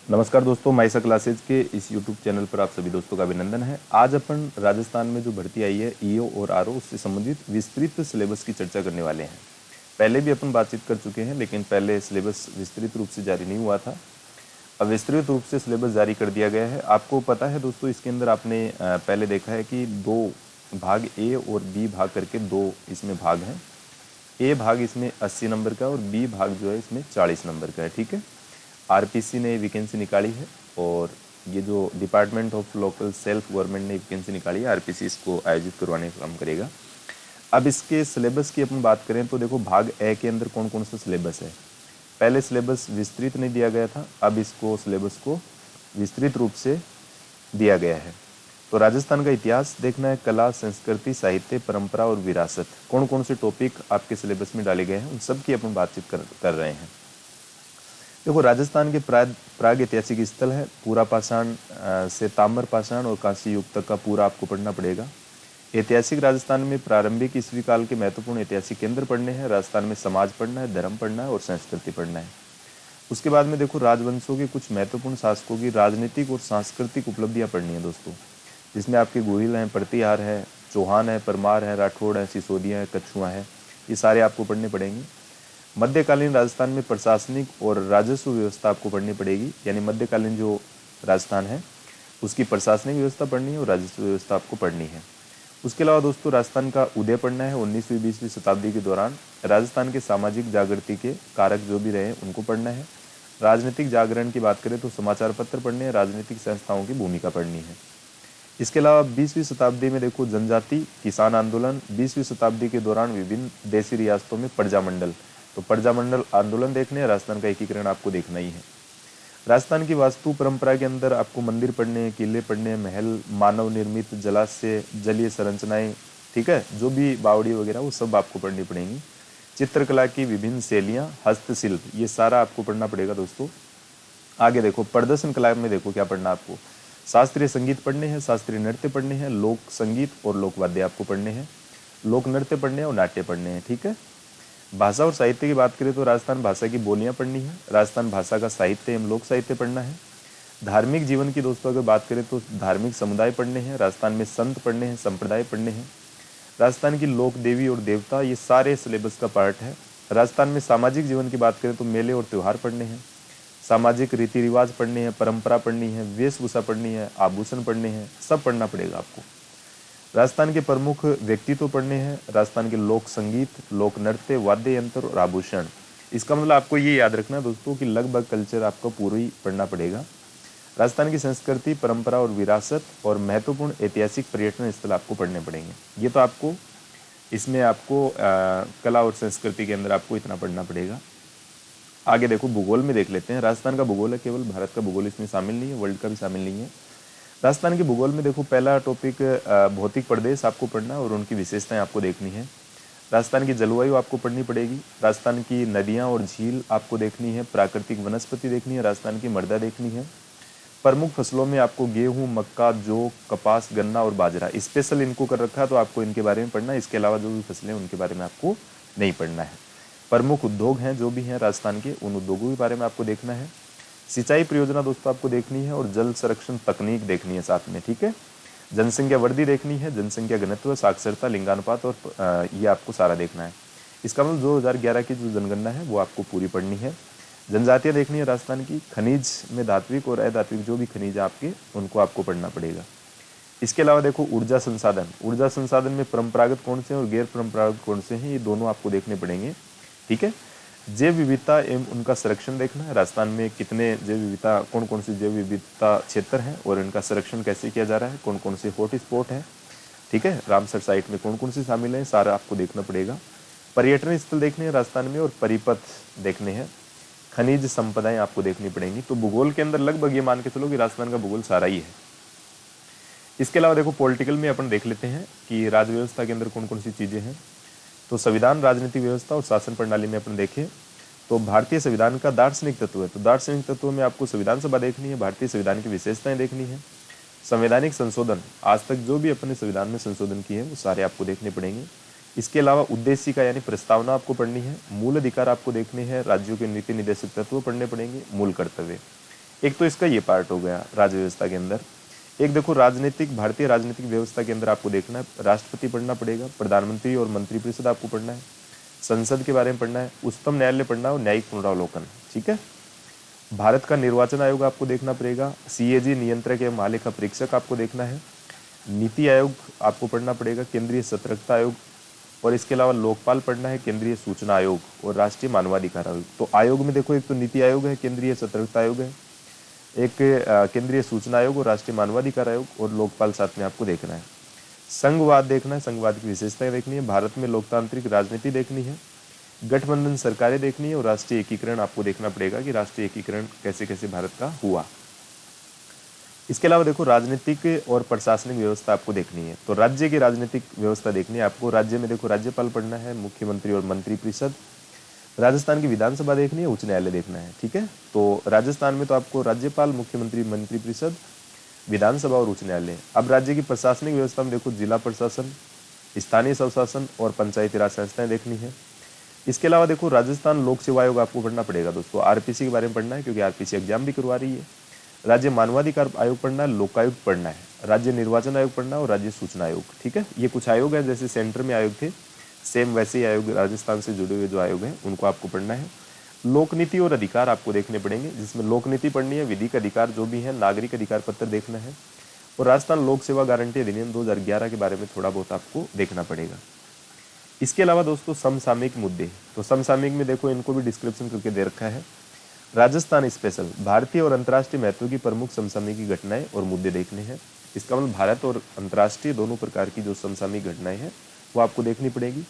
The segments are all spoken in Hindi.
नमस्कार दोस्तों, माइसा क्लासेज के इस YouTube चैनल पर आप सभी दोस्तों का अभिनंदन है। आज अपन राजस्थान में जो भर्ती आई है ईओ और आरओ उससे संबंधित विस्तृत सिलेबस की चर्चा करने वाले हैं। पहले भी अपन बातचीत कर चुके हैं, लेकिन पहले सिलेबस विस्तृत रूप से जारी नहीं हुआ था। अब विस्तृत रूप से सिलेबस जारी कर दिया गया है। आपको पता है दोस्तों, इसके अंदर आपने पहले देखा है कि दो भाग ए और बी भाग करके दो इसमें भाग हैं। ए भाग इसमें 80 नंबर का और बी भाग जो है इसमें 40 नंबर का है। ठीक है, आरपीसी ने वैकेंसी निकाली है और ये जो department of local self government ने वैकेंसी निकाली है, आरपीसी इसको आयोजित करवाने का काम करेगा। अब इसके सिलेबस की अपन बात करें तो देखो, भाग ए के अंदर कौन कौन सा सिलेबस है। पहले सिलेबस विस्तृत नहीं दिया गया था, अब इसको सिलेबस को विस्तृत रूप से दिया गया है। तो राजस्थान का इतिहास देखना है, कला, संस्कृति, साहित्य, परंपरा और विरासत, कौन कौन से टॉपिक आपके सिलेबस में डाले गए हैं उन सब की अपन बातचीत कर रहे हैं। देखो, राजस्थान के प्राग ऐतिहासिक स्थल है। पूरा पाषाण से ताम्र पाषाण और कांस्य युग तक का पूरा आपको पढ़ना पड़ेगा। ऐतिहासिक राजस्थान में प्रारंभिक ईस्वी काल के महत्वपूर्ण ऐतिहासिक केंद्र पढ़ने हैं। राजस्थान में समाज पढ़ना है, धर्म पढ़ना है और संस्कृति पढ़ना है। उसके बाद में देखो, राजवंशों के कुछ महत्वपूर्ण शासकों की राजनीतिक और सांस्कृतिक उपलब्धियां पढ़नी है दोस्तों, जिसमें आपके गोहिल हैं, प्रतिहार है, चौहान है, परमार है, राठौड़ है, सिसोदिया है, कछुआ है, ये सारे आपको पढ़ने पड़ेंगे। मध्यकालीन राजस्थान में प्रशासनिक और राजस्व व्यवस्था आपको पढ़नी पड़ेगी, यानी मध्यकालीन जो राजस्थान है उसकी प्रशासनिक व्यवस्था पढ़नी है और राजस्व व्यवस्था आपको पढ़नी है। उसके अलावा दोस्तों, राजस्थान का उदय पढ़ना है। 19वीं 20वीं शताब्दी के दौरान राजस्थान के सामाजिक जागृति के कारक जो भी रहे उनको पढ़ना है। राजनीतिक जागरण की बात करें तो समाचार पत्र पढ़ने हैं, राजनीतिक संस्थाओं की भूमिका पढ़नी है। इसके अलावा 20वीं शताब्दी में देखो, जनजाति, किसान आंदोलन, 20वीं शताब्दी के दौरान विभिन्न देशी रियासतों में प्रजामंडल, तो प्रजामंडल आंदोलन देखने हैं। राजस्थान का एकीकरण आपको देखना ही है। राजस्थान की वास्तु परंपरा के अंदर आपको मंदिर पढ़ने हैं, किले पढ़ने हैं, महल, मानव निर्मित जलाशय, जलीय संरचनाएं, ठीक है, जो भी बावड़ी वगैरह वो सब आपको पढ़नी पड़ेंगी। चित्रकला की विभिन्न शैलियाँ, हस्तशिल्प, ये सारा आपको पढ़ना पड़ेगा दोस्तों। आगे देखो, प्रदर्शन कला में देखो क्या पढ़ना आपको। शास्त्रीय संगीत पढ़ने हैं, शास्त्रीय नृत्य पढ़ने हैं, लोक संगीत और लोक वाद्य आपको पढ़ने हैं, लोक नृत्य पढ़ने हैं और नाट्य पढ़ने हैं। ठीक है, भाषा और साहित्य की बात करें तो राजस्थान भाषा की बोलियां पढ़नी है, राजस्थान भाषा का साहित्य एवं लोक साहित्य पढ़ना है। धार्मिक जीवन की दोस्तों अगर बात करें तो धार्मिक समुदाय पढ़ने हैं, राजस्थान में संत पढ़ने हैं, संप्रदाय पढ़ने हैं। राजस्थान की लोक देवी और देवता, ये सारे सिलेबस का पार्ट है। राजस्थान में सामाजिक जीवन की बात करें तो मेले और त्यौहार पढ़ने हैं, सामाजिक रीति रिवाज पढ़ने हैं, परंपरा पढ़नी है, वेशभूषा पढ़नी है, आभूषण पढ़ने हैं, सब पढ़ना पड़ेगा आपको। राजस्थान के प्रमुख व्यक्तित्व पढ़ने हैं, राजस्थान के लोक संगीत, लोक नृत्य, वाद्य यंत्र और आभूषण। इसका मतलब आपको ये याद रखना दोस्तों कि लगभग कल्चर आपको पूरी पढ़ना पड़ेगा। राजस्थान की संस्कृति, परंपरा और विरासत और महत्वपूर्ण ऐतिहासिक पर्यटन स्थल आपको पढ़ने पड़ेंगे। ये तो आपको इसमें आपको कला और संस्कृति के अंदर आपको इतना पढ़ना पड़ेगा। आगे देखो, भूगोल में देख लेते हैं। राजस्थान का भूगोल है, केवल भारत का भूगोल इसमें शामिल नहीं है, वर्ल्ड का भी शामिल नहीं है। राजस्थान के भूगोल में देखो, पहला टॉपिक भौतिक प्रदेश आपको पढ़ना है और उनकी विशेषताएं आपको देखनी है। राजस्थान की जलवायु आपको पढ़नी पड़ेगी, राजस्थान की नदियां और झील आपको देखनी है, प्राकृतिक वनस्पति देखनी है, राजस्थान की मृदा देखनी है। प्रमुख फसलों में आपको गेहूं, मक्का, जौ, कपास, गन्ना और बाजरा स्पेशल इनको कर रखा है, तो आपको इनके बारे में पढ़ना है। इसके अलावा जो भी फसलें उनके बारे में आपको नहीं पढ़ना है। प्रमुख उद्योग हैं जो भी हैं राजस्थान के, उन उद्योगों के बारे में आपको देखना है। सिंचाई परियोजना दोस्तों आपको देखनी है और जल संरक्षण तकनीक देखनी है साथ में। ठीक है, जनसंख्या वृद्धि देखनी है, जनसंख्या घनत्व, साक्षरता, लिंगानुपात और ये आपको सारा देखना है। इसका मतलब 2011 की जो जनगणना है वो आपको पूरी पढ़नी है। जनजातियाँ देखनी है राजस्थान की, खनिज में धात्विक और अधात्विक जो भी खनिज आपके उनको आपको पढ़ना पड़ेगा। इसके अलावा देखो, ऊर्जा संसाधन, ऊर्जा संसाधन में परंपरागत कौन से हैं और गैर परंपरागत कौन से हैं, ये दोनों आपको देखने पड़ेंगे। ठीक है, जैव विविधता एवं उनका संरक्षण देखना है। राजस्थान में कितने जैव विविधता, कौन कौन सी जैव विविधता क्षेत्र हैं और इनका संरक्षण कैसे किया जा रहा है, कौन कौन से हॉट स्पॉट है। ठीक है, रामसर साइट में कौन कौन सी शामिल है, सारा आपको देखना पड़ेगा। पर्यटन स्थल देखने हैं राजस्थान में और परिपथ देखने हैं, खनिज संपदाएं आपको देखनी पड़ेंगी। तो भूगोल के अंदर लगभग ये मान के चलो कि राजस्थान का भूगोल सारा ही है। इसके अलावा देखो, पॉलिटिकल में अपन देख लेते हैं कि राज्य व्यवस्था के अंदर कौन कौन सी चीज़ें हैं। तो संविधान, राजनीतिक व्यवस्था और शासन प्रणाली में अपन देखें तो भारतीय संविधान का दार्शनिक तत्व है। तो दार्शनिक तत्व में आपको संविधान सभा देखनी है, भारतीय संविधान की विशेषताएं देखनी है, संवैधानिक संशोधन, आज तक जो भी अपने संविधान में संशोधन किए हैं वो सारे आपको देखने पड़ेंगे। इसके अलावा उद्देशिका यानी प्रस्तावना आपको पढ़नी है, मूल अधिकार आपको देखने हैं, राज्यों के नीति निर्देशक तत्व पढ़ने पड़ेंगे, मूल कर्तव्य। एक तो इसका ये पार्ट हो गया राज्य व्यवस्था के अंदर। एक देखो राजनीतिक, भारतीय राजनीतिक व्यवस्था के अंदर आपको देखना है, राष्ट्रपति पढ़ना पड़ेगा, प्रधानमंत्री और मंत्रिपरिषद आपको पढ़ना है, संसद के बारे में पढ़ना है, उच्चतम न्यायालय पढ़ना है और न्यायिक पुनरावलोकन। ठीक है, भारत का निर्वाचन आयोग आपको देखना पड़ेगा, सीएजी नियंत्रक एवं महालेखा परीक्षक आपको देखना है, नीति आयोग आपको पढ़ना पड़ेगा, केंद्रीय सतर्कता आयोग, और इसके अलावा लोकपाल पढ़ना है, केंद्रीय सूचना आयोग और राष्ट्रीय मानवाधिकार आयोग। तो आयोग में देखो एक तो नीति आयोग है, केंद्रीय सतर्कता आयोग है, एक केंद्रीय सूचना आयोग और राष्ट्रीय मानवाधिकार आयोग, और लोकपाल साथ में आपको देखना है। संघवाद देखना है, संघवाद की विशेषताएं देखनी है, भारत में लोकतांत्रिक राजनीति देखनी है, गठबंधन सरकारें देखनी है, और राष्ट्रीय एकीकरण आपको देखना पड़ेगा कि राष्ट्रीय एकीकरण कैसे कैसे भारत का हुआ। इसके अलावा देखो राजनीतिक और प्रशासनिक व्यवस्था आपको देखनी है। तो राज्य की राजनीतिक व्यवस्था देखनी है आपको। राज्य में देखो राज्यपाल पढ़ना है, मुख्यमंत्री और मंत्रिपरिषद, राजस्थान की विधानसभा देखनी है, उच्च न्यायालय देखना है। ठीक है, तो राजस्थान में तो आपको राज्यपाल, मुख्यमंत्री, मंत्रिपरिषद, विधानसभा और उच्च न्यायालय। अब राज्य की प्रशासनिक व्यवस्था में देखो जिला प्रशासन, स्थानीय स्वशासन और पंचायती राज संस्थाएं देखनी है। इसके अलावा देखो राजस्थान लोक सेवा आयोग आपको पढ़ना पड़ेगा दोस्तों, आरपीसी के बारे में पढ़ना है क्योंकि आरपीसी एग्जाम भी करवा रही है। राज्य मानवाधिकार आयोग पढ़ना है, लोकायुक्त पढ़ना है, राज्य निर्वाचन आयोग पढ़ना है और राज्य सूचना आयोग। ठीक है, ये कुछ आयोग है, जैसे सेंटर में आयोग थे सेम वैसे ही आयोग राजस्थान से जुड़े हुए जो आयोग हैं उनको आपको पढ़ना है। लोक नीति और अधिकार आपको देखने पड़ेंगे, जिसमें लोक नीति पढ़नी है, विधिक अधिकार जो भी है, नागरिक अधिकार पत्र देखना है, और राजस्थान लोक सेवा गारंटी अधिनियम 2011 के बारे में थोड़ा बहुत आपको देखना पड़ेगा। इसके अलावा दोस्तों समसामयिक मुद्दे, तो समसामयिक में देखो इनको भी डिस्क्रिप्शन करके दे रखा है। राजस्थान स्पेशल, भारतीय और अंतर्राष्ट्रीय महत्व की प्रमुख समसामयिक घटनाएं और मुद्दे देखने हैं। इसका मतलब भारत और अंतर्राष्ट्रीय दोनों प्रकार की जो समसामयिक घटनाएं हैं वो आपको देखनी पड़ेगी।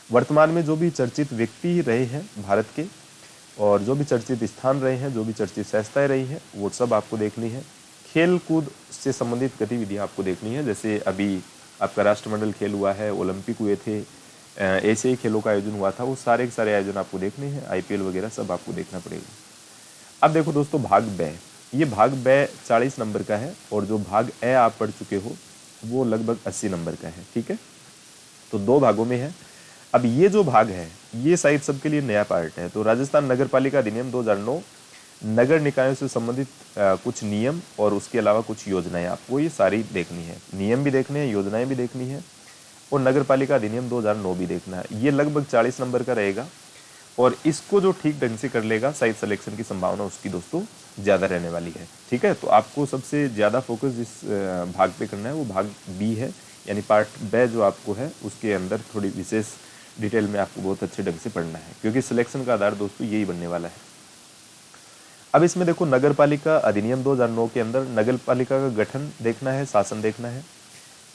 वर्तमान में जो भी चर्चित व्यक्ति रहे हैं भारत के, और जो भी चर्चित स्थान रहे हैं, जो भी चर्चित संस्थाएं रही हैं, वो सब आपको देखनी है। खेल कूद से संबंधित गतिविधियां आपको देखनी है, जैसे अभी आपका राष्ट्रमंडल खेल हुआ है, ओलंपिक हुए थे, एशियाई खेलों का आयोजन हुआ था, वो सारे के सारे आयोजन आपको देखने हैं, आईपीएल वगैरह सब आपको देखना पड़ेगा। अब देखो दोस्तों भाग ब, ये भाग ब 40 नंबर का है, और जो भाग ए आप पढ़ चुके हो वो लगभग 80 नंबर का है। ठीक है, तो दो भागों में है। अब ये जो भाग है ये शायद सबके लिए नया पार्ट है। तो राजस्थान नगर पालिका अधिनियम 2009, नगर निकायों से संबंधित कुछ नियम और उसके अलावा कुछ योजनाएं आपको ये सारी देखनी है। नियम भी देखने हैं, योजनाएं भी देखनी है, और नगर पालिका अधिनियम 2009 भी देखना है। ये लगभग 40 नंबर का रहेगा, और इसको जो ठीक ढंग से कर लेगा शायद सिलेक्शन की संभावना उसकी दोस्तों ज़्यादा रहने वाली है। ठीक है, तो आपको सबसे ज़्यादा फोकस जिस भाग पे करना है वो भाग बी है, यानी पार्ट ब जो आपको है उसके अंदर थोड़ी विशेष डिटेल में आपको बहुत अच्छे ढंग से पढ़ना है, क्योंकि सिलेक्शन का आधार दोस्तों यही बनने वाला है। अब इसमें देखो नगर पालिका अधिनियम 2009 के अंदर नगर पालिका का गठन देखना है, शासन देखना है,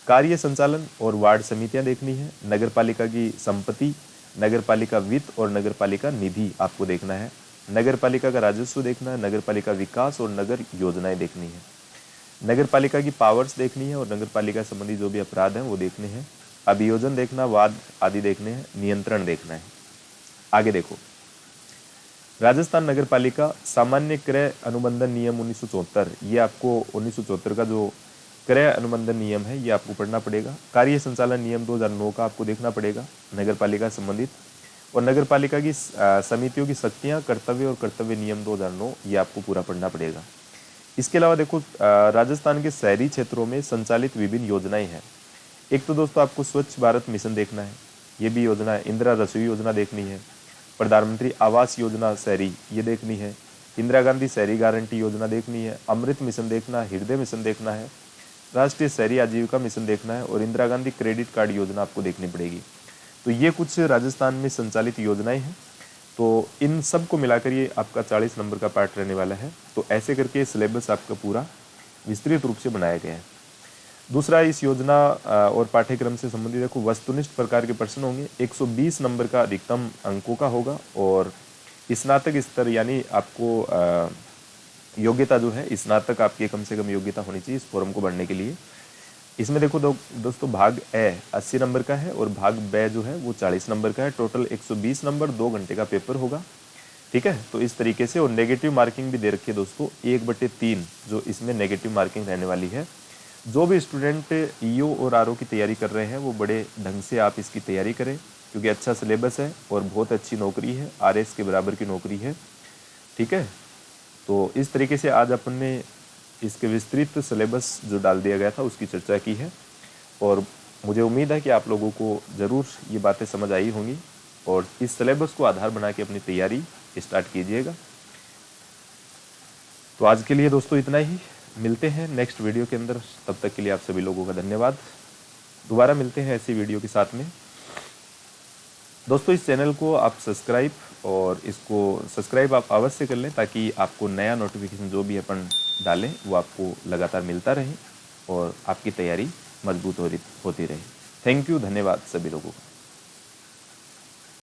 कार्य संचालन और वार्ड समितियां देखनी है, नगर पालिका की संपत्ति, नगर पालिका वित्त और नगर पालिका निधि आपको देखना है, नगर पालिका का राजस्व देखना है, नगर पालिका विकास और नगर योजनाएं देखनी है, नगर पालिका की पावर्स देखनी है और नगर पालिका संबंधी जो भी अपराध हैं वो देखने हैं, अभियोजन देखना, वाद आदि देखने हैं, नियंत्रण देखना है। आगे देखो राजस्थान नगर पालिका सामान्य क्रय अनुबंधन नियम 1974, ये आपको 1974 का जो क्रय अनुबंधन नियम है ये आपको पढ़ना पड़ेगा। कार्य संचालन नियम 2009 का आपको देखना पड़ेगा नगर पालिका संबंधित, और नगर पालिका की समितियों की शक्तियां, कर्तव्य और कर्तव्य नियम 2009 ये आपको पूरा पढ़ना पड़ेगा। इसके अलावा देखो राजस्थान के शहरी क्षेत्रों में संचालित विभिन्न योजनाएं हैं। एक तो दोस्तों आपको स्वच्छ भारत मिशन देखना है, ये भी योजना है, इंदिरा रसोई योजना देखनी है, प्रधानमंत्री आवास योजना शहरी ये देखनी है, इंदिरा गांधी शहरी गारंटी योजना देखनी है, अमृत मिशन देखना है, हृदय मिशन देखना है, राष्ट्रीय शहरी आजीविका मिशन देखना है, और इंदिरा गांधी क्रेडिट कार्ड योजना आपको देखनी पड़ेगी। तो ये कुछ राजस्थान में संचालित योजनाएं हैं। तो इन सब को मिलाकर ये आपका 40 नंबर का पार्ट रहने वाला है। तो ऐसे करके सिलेबस आपका पूरा विस्तृत रूप से बनाया गया है। दूसरा, इस योजना और पाठ्यक्रम से संबंधित देखो वस्तुनिष्ठ प्रकार के प्रश्न होंगे। 120 नंबर का अधिकतम अंकों का होगा, और स्नातक स्तर यानी आपको योग्यता जो है स्नातक आपकी कम से कम योग्यता होनी चाहिए इस फॉर्म को भरने के लिए। इसमें देखो दोस्तों भाग ए 80 नंबर का है और भाग ब जो है वो 40 नंबर का है। टोटल 120 नंबर, 2 घंटे का पेपर होगा। ठीक है, तो इस तरीके से। और नेगेटिव मार्किंग भी दे रखी है दोस्तों, 1/3 जो इसमें नेगेटिव मार्किंग रहने वाली है। जो भी स्टूडेंट ईओ और आरओ की तैयारी कर रहे हैं वो बड़े ढंग से आप इसकी तैयारी करें, क्योंकि अच्छा सिलेबस है और बहुत अच्छी नौकरी है, आरएस के बराबर की नौकरी है। ठीक है, तो इस तरीके से आज अपन ने इसके विस्तृत सिलेबस जो डाल दिया गया था उसकी चर्चा की है, और मुझे उम्मीद है कि आप लोगों को ज़रूर ये बातें समझ आई होंगी और इस सिलेबस को आधार बना के अपनी तैयारी स्टार्ट कीजिएगा। तो आज के लिए दोस्तों इतना ही, मिलते हैं नेक्स्ट वीडियो के अंदर। तब तक के लिए आप सभी लोगों का धन्यवाद। दोबारा मिलते हैं ऐसी वीडियो के साथ में। दोस्तों इस चैनल को आप सब्सक्राइब आप अवश्य कर लें, ताकि आपको नया नोटिफिकेशन जो भी अपन डालें वो आपको लगातार मिलता रहे और आपकी तैयारी मजबूत होती रहे। थैंक यू, धन्यवाद सभी लोगों को।